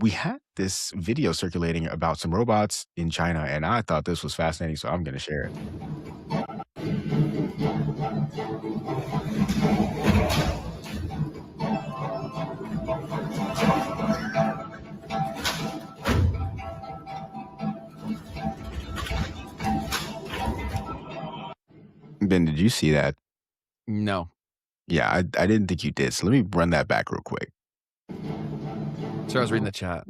we had this video circulating about some robots in China, and I thought this was fascinating, so I'm going to share it. Ben, did you see that? No. Yeah, I didn't think you did. So let me run that back real quick. So I was reading the chat.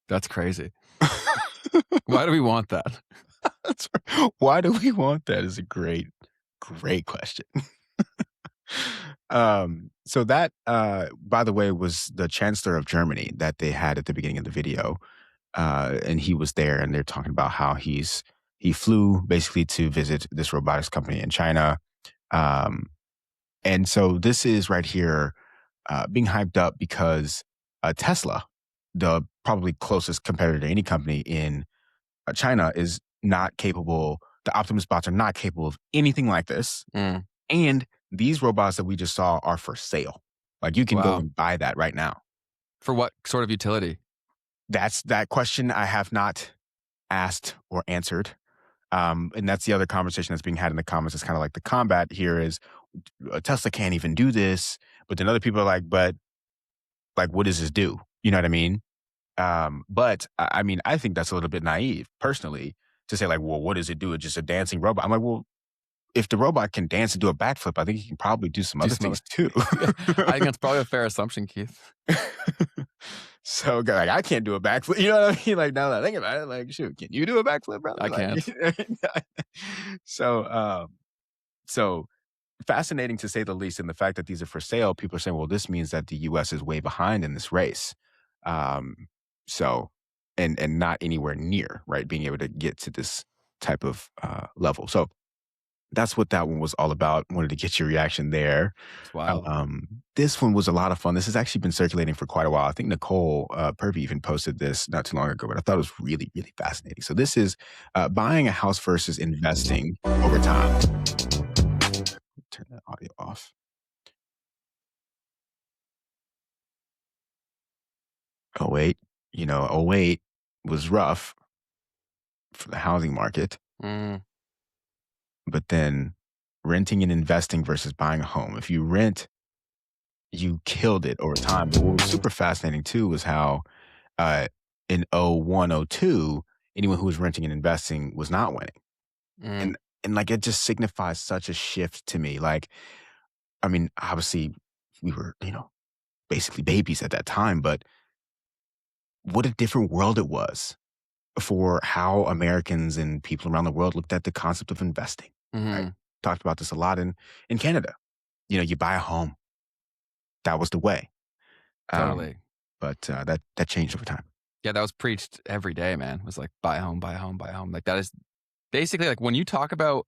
That's crazy. Why do we want that? That's right. Why do we want that is a great, great question. So that, by the way, was the chancellor of Germany that they had at the beginning of the video. And he was there, and they're talking about how he flew basically to visit this robotics company in China. Um, and so this is right here being hyped up because Tesla, the probably closest competitor to any company in China, is not capable. The Optimus bots are not capable of anything like this. Mm, And these robots that we just saw are for sale. Like you can go wow. and buy that right now. For what sort of utility? That's that question I have not asked or answered. And that's the other conversation that's being had in the comments. It's kind of like the combat here is Tesla can't even do this, but then other people are like, like, what does this do? You know what I mean? But I mean, I think that's a little bit naive, personally, to say like, well, what does it do? It's just a dancing robot. I'm like, well, if the robot can dance and do a backflip, I think he can probably do some Do other some things other too. Yeah, I think that's probably a fair assumption, Keith. So like, I can't do a backflip. You know what I mean? Like now that I think about it, like, shoot, can you do a backflip, brother? I Like, can't. so, so fascinating to say the least. And the fact that these are for sale, people are saying, well, this means that the U.S. is way behind in this race. Um, so, and not anywhere near right being able to get to this type of level. So that's what that one was all about. Wanted to get your reaction there. It's wild. This one was a lot of fun. This has actually been circulating for quite a while. I think Nicole Purvey even posted this not too long ago, but I thought it was really, really fascinating. So this is buying a house versus investing over time. Turn that audio off. Oh wait, oh wait was rough for the housing market, Mm, but then renting and investing versus buying a home. If you rent, you killed it over time. But what was super fascinating too was how uh, in 01, 02, anyone who was renting and investing was not winning. mm. And like it just signifies such a shift to me. Like, I mean, obviously we were, basically babies at that time, but what a different world it was for how Americans and people around the world looked at the concept of investing. Right? Mhm. Talked about this a lot in Canada. You buy a home. That was the way. Um, Totally. but that changed over time. Yeah, that was preached every day, man. It was like, buy a home, buy a home, buy a home. Like, that is basically like when you talk about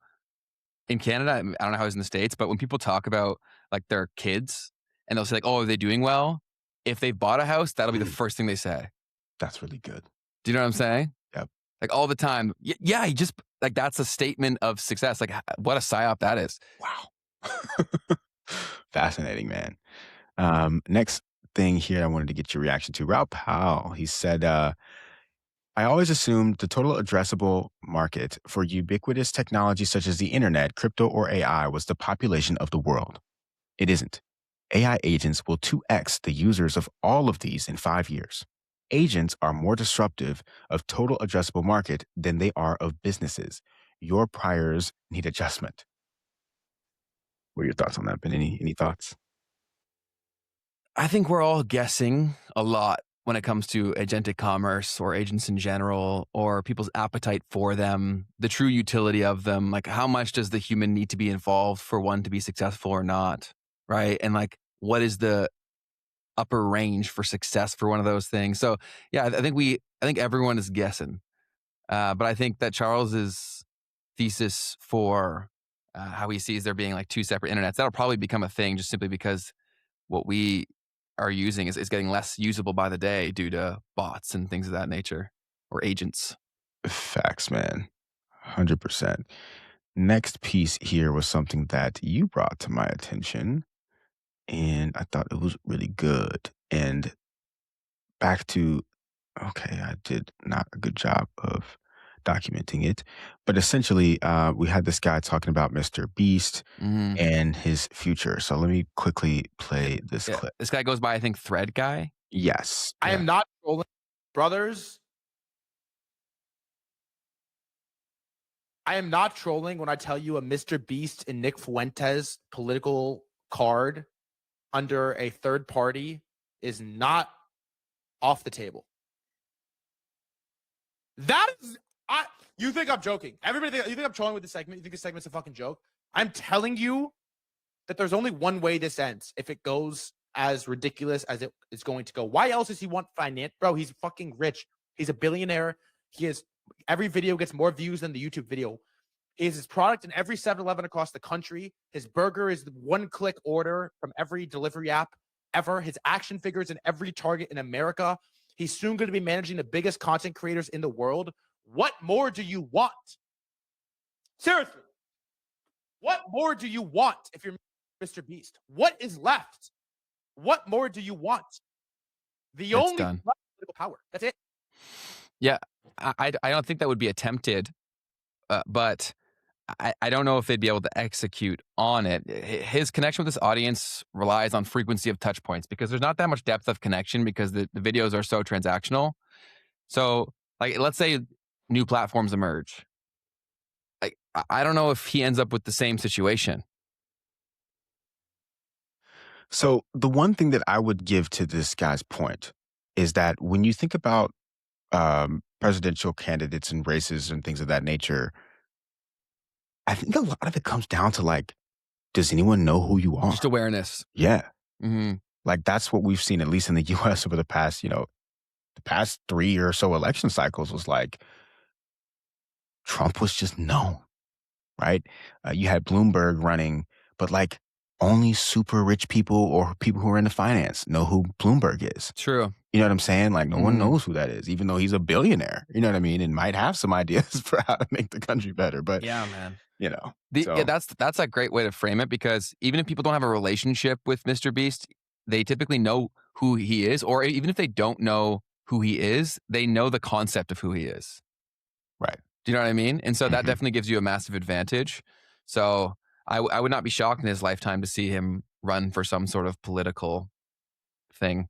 in Canada, I don't know how it's in the States, but when people talk about like their kids and they'll say like, oh, are they doing well? If they've bought a house, that'll be the Mm, first thing they say. that's really good. Do you know what I'm saying? Yep. Like all the time. Yeah, you just like that's a statement of success. Like what a psyop that is. Wow. Fascinating, man. Next thing here I wanted to get your reaction to. Rao Powell, he said, I always assumed the total addressable market for ubiquitous technology such as the internet, crypto, or AI was the population of the world. It isn't. AI agents will 2x the users of all of these in 5 years. Agents are more disruptive of total addressable market than they are of businesses. Your priors need adjustment. What are your thoughts on that, Ben? Any thoughts? I think we're all guessing a lot when it comes to agentic commerce or agents in general or people's appetite for them, the true utility of them. Like, how much does the human need to be involved for one to be successful or not? Right. And like, what is the upper range for success for one of those things? So, yeah, I think everyone is guessing. But I think that Charles's thesis for how he sees there being like two separate internets, that'll probably become a thing just simply because what we are using is getting less usable by the day due to bots and things of that nature. or agents. Facts, man. 100%. Next piece here was something that you brought to my attention, and I thought it was really good. And back to, okay, I did not a good job of documenting it, but essentially, we had this guy talking about Mr. Beast Mhm. and his future. So let me quickly Yeah, play this yeah. clip. This guy goes by, I think, Thread Guy? Yes. I Yeah. am not trolling. Brothers, I am not trolling when I tell you a Mr. Beast and Nick Fuentes political card under a third party is not off the table. That is, you think I'm joking. You think I'm trolling with this segment? You think this segment's a fucking joke? I'm telling you that there's only one way this ends if it goes as ridiculous as it is going to go. Why else does he want finance? Bro, he's fucking rich. He's a billionaire. He has every video gets more views than the YouTube video. He has his product in every 7-Eleven across the country. His burger is the one-click order from every delivery app ever. His action figures in every Target in America. He's soon going to be managing the biggest content creators in the world. What more do you want? Seriously. What more do you want if you're Mr. Beast? What is left? What more do you want? The It's only done. political power. That's it. Yeah. I don't think that would be attempted, but I don't know if they'd be able to execute on it. His connection with this audience relies on frequency of touch points because there's not that much depth of connection because the videos are so transactional. So, like, let's say new platforms emerge. I don't know if he ends up with the same situation. So the one thing that I would give to this guy's point is that when you think about presidential candidates and races and things of that nature, I think a lot of it comes down to like, does anyone know who you Just are? awareness. Yeah. Hmm. Like that's what we've seen, at least in the US over the past, the past 3 or so election cycles was like Trump was just known, right? You had Bloomberg running, but like only super rich people or people who are into finance know who Bloomberg is. True. You know what I'm saying? Like no one Mhm. knows who that is, even though he's a billionaire. You know what I mean? And might have some ideas for how to make the country better. But Yeah, man. you know, Yeah, so that's a great way to frame it because even if people don't have a relationship with Mr. Beast, they typically know who he is, or even if they don't know who he is, they know the concept of who he is. right. Do you know what I mean? And so that Mhm. definitely gives you a massive advantage. So I would not be shocked in his lifetime to see him run for some sort of political thing.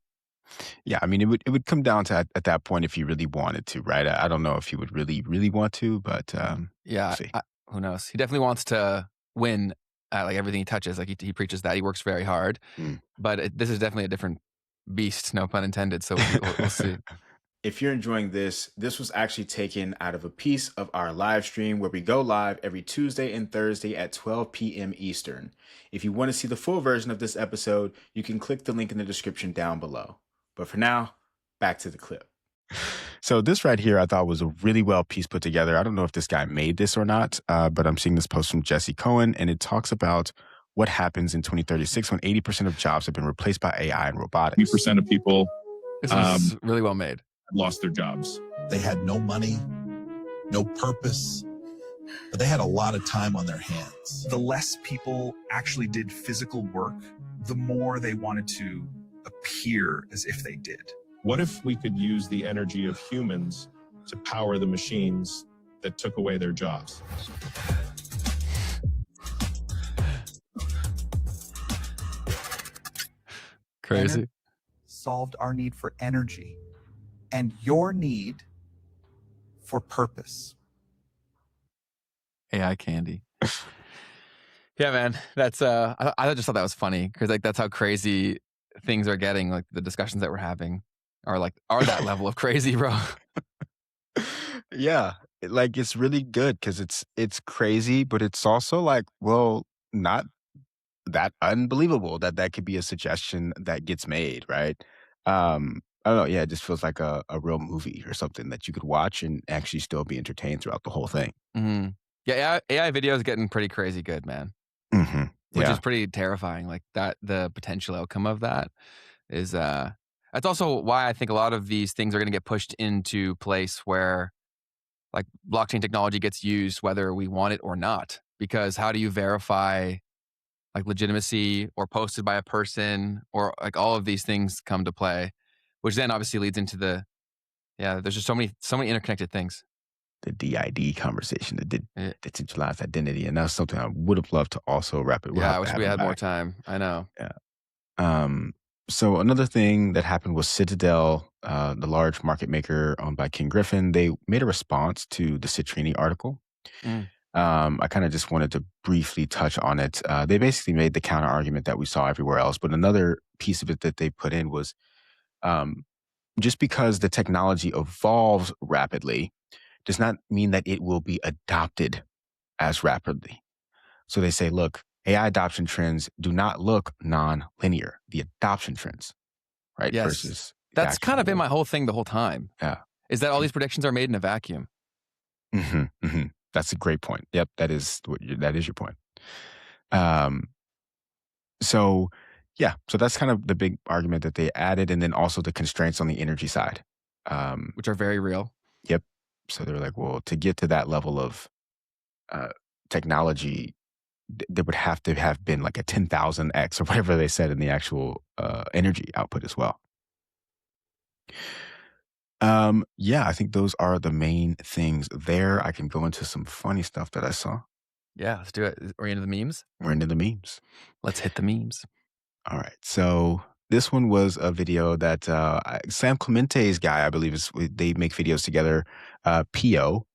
Yeah, I mean, it would come down to at that point if he really wanted to, right? I don't know if he would really, really want to, but we'll Yeah, see. who knows? He definitely wants to win at like everything he touches. Like he preaches that he works very hard, Mm. but this is definitely a different beast, no pun intended. So we'll see. If you're enjoying this, this was actually taken out of a piece of our live stream where we go live every Tuesday and Thursday at 12 p.m. Eastern. If you want to see the full version of this episode, you can click the link in the description down below. But for now, back to the clip. So this right here, I thought was a really well piece put together. I don't know if this guy made this or not, but I'm seeing this post from Jesse Cohen, and it talks about what happens in 2036 when 80% of jobs have been replaced by AI and robotics. 50% of people This was really well made. lost their jobs. They had no money, no purpose, but they had a lot of time on their hands. The less people actually did physical work, the more they wanted to appear as if they did. What if we could use the energy of humans to power the machines that took away their jobs? Crazy. Solved our need for energy and your need for purpose. AI candy. Yeah, man. That's I just thought that was funny because like that's how crazy things are getting. Like the discussions that we're having are that level of crazy, bro. Yeah, like it's really good because it's crazy, but it's also like, well, not that unbelievable that that could be a suggestion that gets made, right? I don't know. Yeah, it just feels like a real movie or something that you could watch and actually still be entertained throughout the whole thing. Hmm. Yeah, AI video is getting pretty crazy good, man. Hmm. Which Yeah. is pretty terrifying. Like that, the potential outcome of that is That's also why I think a lot of these things are going to get pushed into place where like blockchain technology gets used whether we want it or not. Because how do you verify like legitimacy or posted by a person, or like all of these things come to play, which then obviously leads into there's just so many interconnected things. The DID conversation, the Yeah. decentralized identity. And that's something I would have loved to also wrap it. We'll Yeah, have I to wish have we him had more back. time. I know. Yeah. So another thing that happened was Citadel, the large market maker owned by King Griffin. They made a response to the Citrini article. Mm. I kind of just wanted to briefly touch on it. They basically made the counter argument that we saw everywhere else, but another piece of it that they put in was just because the technology evolves rapidly does not mean that it will be adopted as rapidly. So they say, look, AI adoption trends do not look non-linear. The adoption trends, right? Yes. Versus That's kind of been actual. my whole thing the whole time. Yeah. Is that all these predictions are made in a vacuum. That's a great point. Yep, that is your point. So that's kind of the big argument that they added, and then also the constraints on the energy side, which are very real. Yep. So they're like, well, to get to that level of technology, there would have to have been like a 10,000x or whatever they said in the actual energy output as well. I think those are the main things there. I can go into some funny stuff that I saw. Yeah, let's do it. Are we into the memes? We're into the memes. Let's hit the memes. All right. So this one was a video that Sam Clemente's guy, I believe, they make videos together. Pio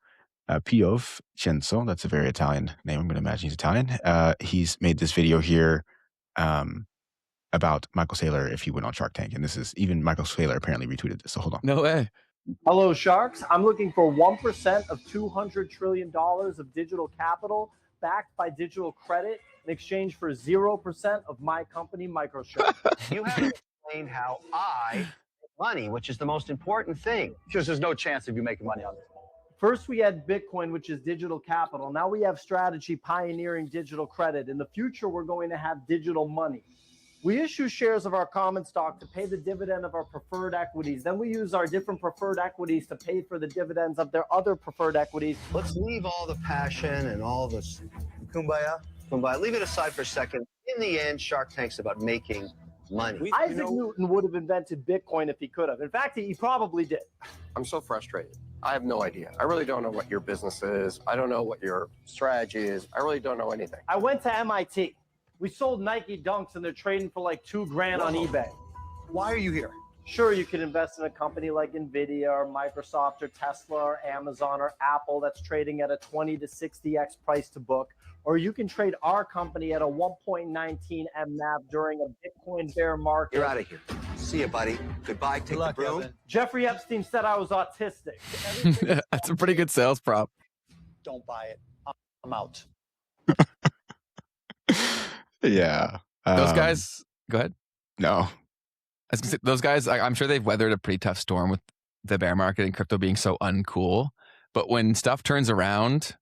Censo. That's a very Italian name. I'm going to imagine he's Italian. He's made this video here about Michael Saylor if he went on Shark Tank. And this is even Michael Saylor apparently retweeted this. So hold on. No way. Hello, Sharks. I'm looking for 1% of $200 trillion of digital capital backed by digital credit in exchange for 0% of my company, MicroStrategy. You haven't explained how I make money, which is the most important thing. Because there's no chance of you making money on this. First, we had Bitcoin, which is digital capital. Now we have Strategy pioneering digital credit. In the future, we're going to have digital money. We issue shares of our common stock to pay the dividend of our preferred equities. Then we use our different preferred equities to pay for the dividends of their other preferred equities. Let's leave all the passion and all this kumbaya. Leave it aside for a second. In the end, Shark Tank's about making money. Isaac Newton would have invented Bitcoin if he could have. In fact, he probably did. I'm so frustrated. I have no idea. I really don't know what your business is. I don't know what your strategy is. I really don't know anything. I went to MIT. We sold Nike Dunks and they're trading for like $2,000 on eBay. Why are you here? Sure, you can invest in a company like NVIDIA or Microsoft or Tesla or Amazon or Apple that's trading at a 20 to 60x price to book. Or you can trade our company at a 1.19 MNAV during a Bitcoin bear market. You're out of here. See you, buddy. Goodbye. Take the broom. Jeffrey Epstein said I was autistic. That's a pretty good sales prop. Don't buy it. I'm out. Yeah. Those guys, go ahead. No. I was gonna say, those guys, I'm sure they've weathered a pretty tough storm with the bear market and crypto being so uncool. But when stuff turns around,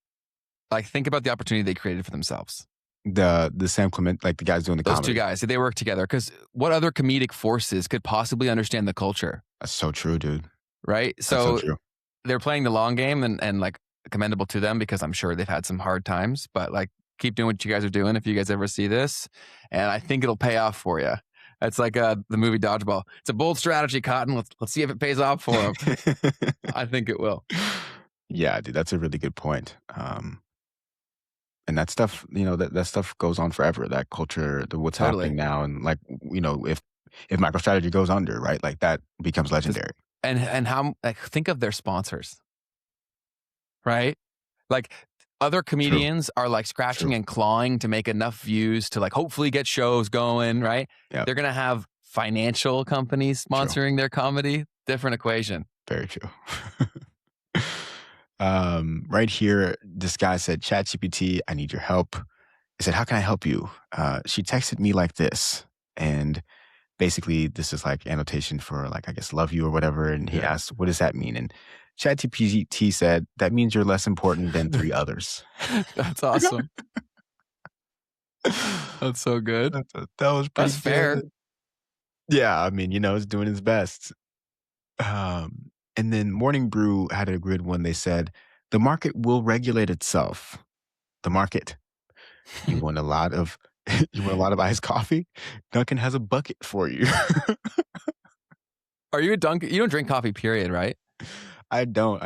like think about the opportunity they created for themselves. The Sam Clement, like the guys doing the Those comedy. two guys, they work together. Because what other comedic forces could possibly understand the culture? That's so true, dude. Right? That's so true. They're playing the long game and like commendable to them because I'm sure they've had some hard times. But like keep doing what you guys are doing if you guys ever see this. And I think it'll pay off for you. It's like the movie Dodgeball. It's a bold strategy, Cotton. Let's see if it pays off for them. I think it will. Yeah, dude, that's a really good point. And that stuff, that stuff goes on forever. That culture, what's happening now, and like, if MicroStrategy goes under, right, like that becomes legendary. And how think of their sponsors, right? Like other comedians are like scratching and clawing to make enough views to like hopefully get shows going, right? Yep. They're gonna have financial companies sponsoring their comedy. Different equation. Very true. Right here, this guy said, ChatGPT, I need your help. I said, how can I help you? She texted me like this. And basically, this is like annotation for like, I guess, love you or whatever. And he asked, what does that mean? And ChatGPT said, that means you're less important than 3 others. That's awesome. That's so good. That was pretty fair. good. Yeah, I mean, it's doing its best. And then Morning Brew had a good one. They said, the market will regulate itself. The market. You want a lot of you want a lot of iced coffee? Dunkin' has a bucket for you. Are you a Dunkin'? You don't drink coffee, period, right? I don't.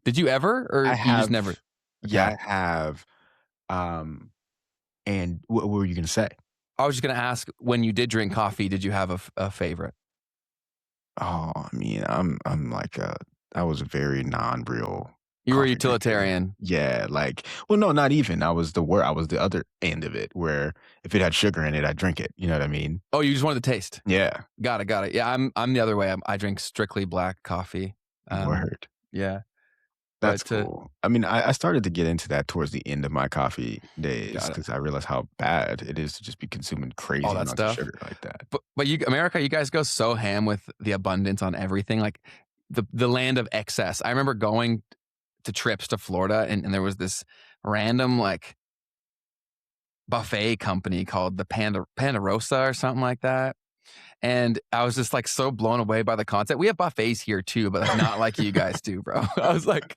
Did you ever, or I you just never? have yeah, Okay. I have. Um, and what were you gonna say? I was just gonna ask, when you did drink coffee, did you have a favorite? Oh, I mean, I'm like I was a very non-real You were a coffee drinker. utilitarian. Yeah, like well, no, not even. I was the other end of it where if it had sugar in it, I'd drink it. You know what I mean? Oh, you just wanted the taste. Yeah. Got it, got it. Yeah, I'm the other way. I drink strictly black coffee. Word. Yeah, That's but cool. I mean, I started to get into that towards the end of my coffee days got it. because I realized how bad it is to just be consuming crazy All that amounts of stuff. sugar like that. But you, America, you guys go so ham with the abundance on everything, like the land of excess. I remember going to trips to Florida, and there was this random like buffet company called the Pandarosa or something like that. And I was just like so blown away by the concept. We have buffets here too, but like, not like you guys do, bro. I was like,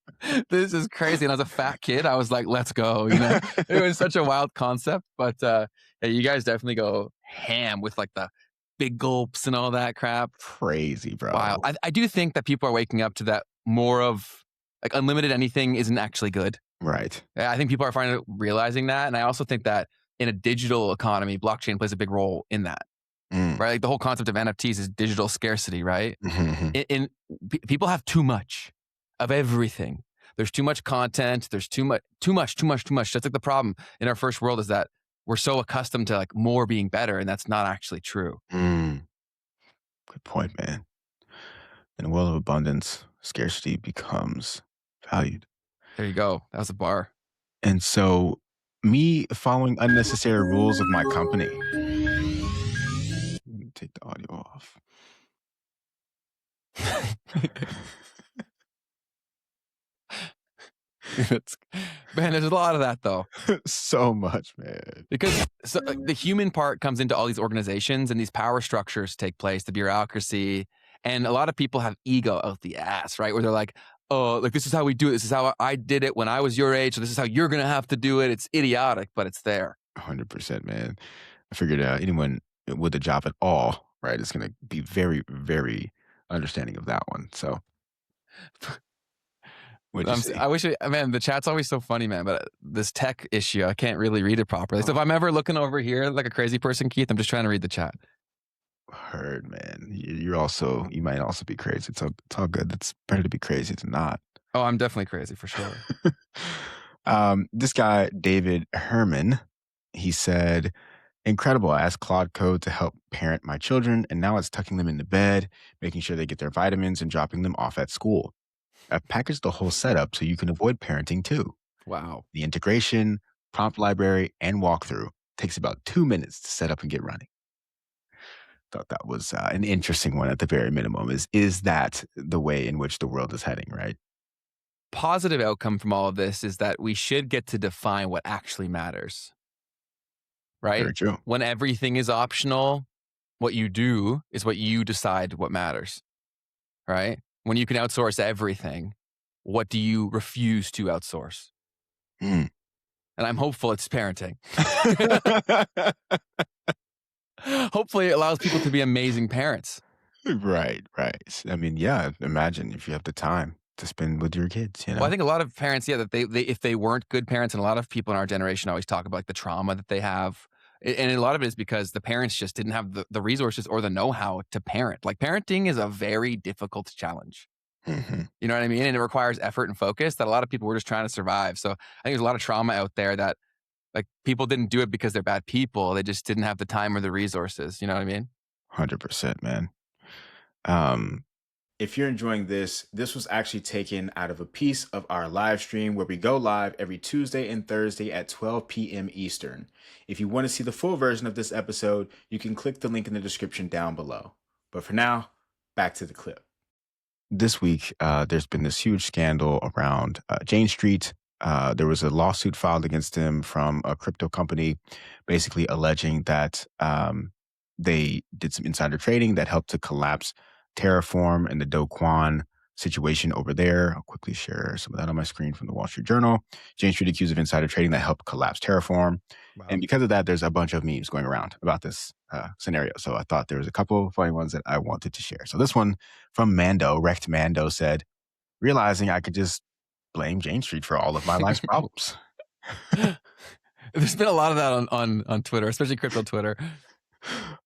this is crazy. And as a fat kid, I was like, let's go. It was such a wild concept. But yeah, you guys definitely go ham with like the big gulps and all that crap. Crazy, bro. Wow. I do think that people are waking up to that more of like unlimited anything isn't actually good. Right. I think people are finally realizing that. And I also think that in a digital economy, blockchain plays a big role in that. Mm. Right? Like the whole concept of NFTs is digital scarcity, right? Mhm. People have too much of everything. There's too much content. There's too much. That's like the problem in our first world, is that we're so accustomed to like more being better, and that's not actually true. Mm. Good point, man. In a world of abundance, scarcity becomes valued. There you go. That was a bar. And so, me following unnecessary rules of my company. Let me take the audio off. Man, there's a lot of that though. So much, man. Because the human part comes into all these organizations, and these power structures take place, the bureaucracy, and a lot of people have ego out the ass, right? Where they're like, oh, like this is how we do it. This is how I did it when I was your age. So this is how you're going to have to do it. It's idiotic, but it's there. 100%, man. I figured anyone with a job at all, right, is going to be very, very understanding of that one. So, what'd you say? I wish, man, the chat's always so funny, man. But this tech issue, I can't really read it properly. So if I'm ever looking over here like a crazy person, Keith, I'm just trying to read the chat. Heard, man. You might also be crazy. It's all good. It's better to be crazy than not. Oh, I'm definitely crazy for sure. This guy, David Herman, he said, incredible. I asked Claude Code to help parent my children, and now it's tucking them into bed, making sure they get their vitamins, and dropping them off at school. I've packaged the whole setup so you can avoid parenting too. Wow. The integration, prompt library, and walkthrough takes about 2 minutes to set up and get running. Thought that was an interesting one at the very minimum. Is that the way in which the world is heading, right? Positive outcome from all of this is that we should get to define what actually matters. Right? Very true. When everything is optional, what you do is what you decide what matters. Right? When you can outsource everything, what do you refuse to outsource? Mm. And I'm hopeful it's parenting. Hopefully it allows people to be amazing parents. Right. I mean, yeah, imagine if you have the time to spend with your kids, Well, I think a lot of parents, yeah, that they if they weren't good parents, and a lot of people in our generation always talk about like the trauma that they have. And a lot of it is because the parents just didn't have the resources or the know-how to parent. Like parenting is a very difficult challenge. Mm-hmm. You know what I mean? And it requires effort and focus that a lot of people were just trying to survive. So I think there's a lot of trauma out there that like people didn't do it because they're bad people. They just didn't have the time or the resources. You know what I mean? 100%, man. If you're enjoying this was actually taken out of a piece of our live stream where we go live every Tuesday and Thursday at 12 p.m. Eastern. If you want to see the full version of this episode, you can click the link in the description down below. But for now, back to the clip. This week, there's been this huge scandal around Jane Street. There was a lawsuit filed against him from a crypto company, basically alleging that they did some insider trading that helped to collapse Terraform and the Do Kwon situation over there. I'll quickly share some of that on my screen from the Wall Street Journal. Jane Street accused of insider trading that helped collapse Terraform. Wow. And because of that, there's a bunch of memes going around about this scenario. So I thought there was a couple of funny ones that I wanted to share. So this one from Mando, Wrecked Mando said, realizing I could just blame Jane Street for all of my life's problems. There's been a lot of that on Twitter, especially crypto Twitter.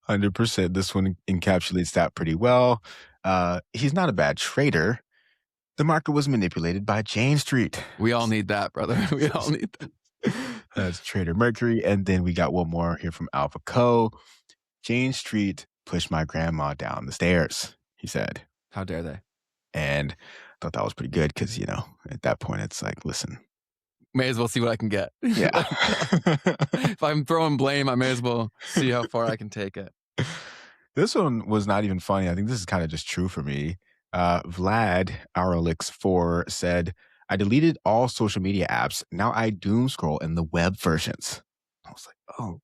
100%. This one encapsulates that pretty well. He's not a bad trader. The market was manipulated by Jane Street. We all need that, brother. We all need that. That's Trader Mercury. And then we got one more here from Alpha Co. Jane Street pushed my grandma down the stairs, he said. How dare they? And I thought that was pretty good because, you know, at that point, it's like, listen. May as well see what I can get. Yeah. If I'm throwing blame, I may as well see how far I can take it. This one was not even funny. I think this is kind of just true for me. Vlad Aurolix4 said, I deleted all social media apps. Now I doom scroll in the web versions. I was like, oh,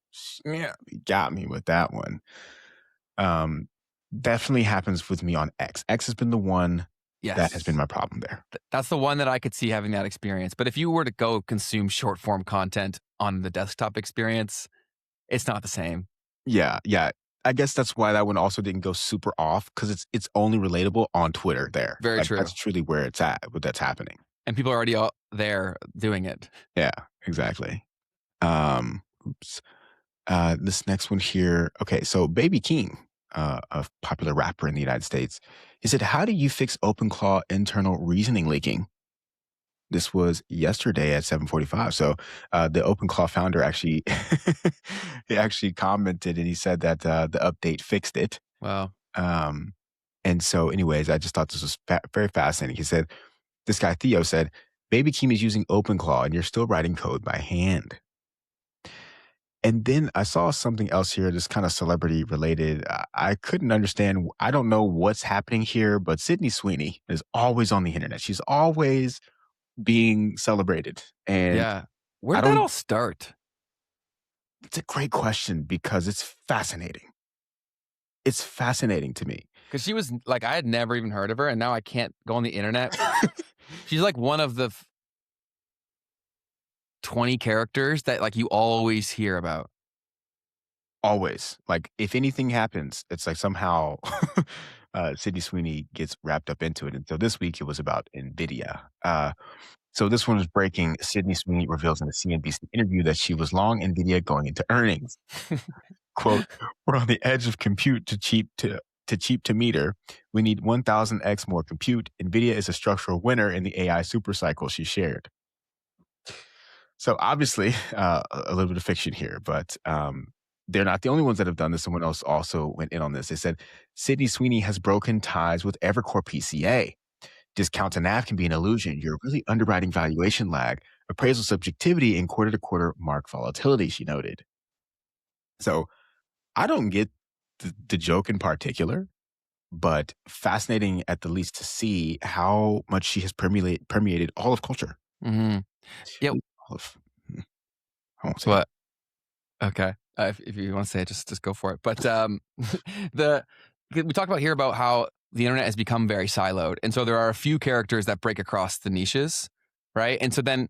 yeah, you got me with that one. Definitely happens with me on X. X has been the one that has been my problem there. That's the one that I could see having that experience. But if you were to go consume short form content on the desktop experience, it's not the same. Yeah. I guess that's why that one also didn't go super off, because it's only relatable on Twitter there. Very true. That's truly where it's at, what that's happening. And people are already out there doing it. Yeah, exactly. Oops. This next one here. Okay, so Baby Keem, a popular rapper in the United States, he said, how do you fix OpenClaw internal reasoning leaking? This was yesterday at 7:45. So the OpenClaw founder actually he actually commented, and he said that the update fixed it. Wow. And so anyways, I just thought this was very fascinating. He said, this guy Theo said, Baby Keem is using OpenClaw and you're still writing code by hand. And then I saw something else here, just kind of celebrity related. I couldn't understand. I don't know what's happening here, but Sydney Sweeney is always on the internet. She's always being celebrated. And yeah. Where did that all start? It's a great question because it's fascinating. It's fascinating to me. Because she was like, I had never even heard of her, and now I can't go on the internet. She's like one of the 20 characters that like you always hear about. Always. Like if anything happens, it's like somehow Sydney Sweeney gets wrapped up into it. And so this week it was about NVIDIA. So this one was breaking. Sydney Sweeney reveals in a CNBC interview that she was long NVIDIA going into earnings. Quote, we're on the edge of compute to cheap to meter. We need 1,000x more compute. NVIDIA is a structural winner in the AI supercycle, she shared. So obviously a little bit of fiction here, but they're not the only ones that have done this. Someone else also went in on this. They said, Sydney Sweeney has broken ties with Evercore PCA. Discount to NAV can be an illusion. You're really underwriting valuation lag, appraisal subjectivity, and quarter-to-quarter mark volatility, she noted. So I don't get the joke in particular, but fascinating at the least to see how much she has permeated all of culture. Mm-hmm. Yeah. I won't say what? Okay. If you want to say it, just go for it. But we talked about here about how the internet has become very siloed. And so there are a few characters that break across the niches, right? And so then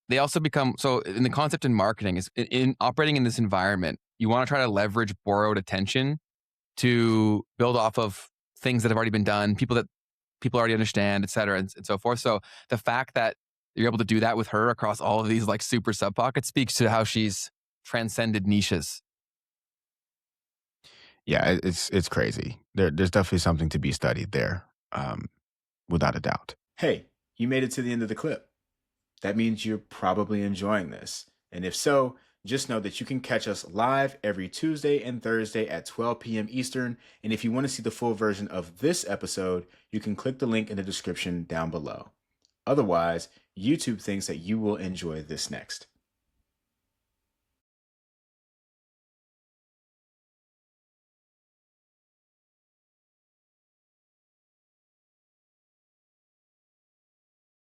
they also become, so in the concept in marketing is in operating in this environment, you want to try to leverage borrowed attention to build off of things that have already been done, people that people already understand, et cetera, and so forth. So the fact that you're able to do that with her across all of these like super sub pockets speaks to how she's transcended niches. Yeah, it's crazy. There's definitely something to be studied there, without a doubt. Hey, you made it to the end of the clip. That means you're probably enjoying this. And if so, just know that you can catch us live every Tuesday and Thursday at 12 p.m. Eastern. And if you want to see the full version of this episode, you can click the link in the description down below. Otherwise, YouTube thinks that you will enjoy this next.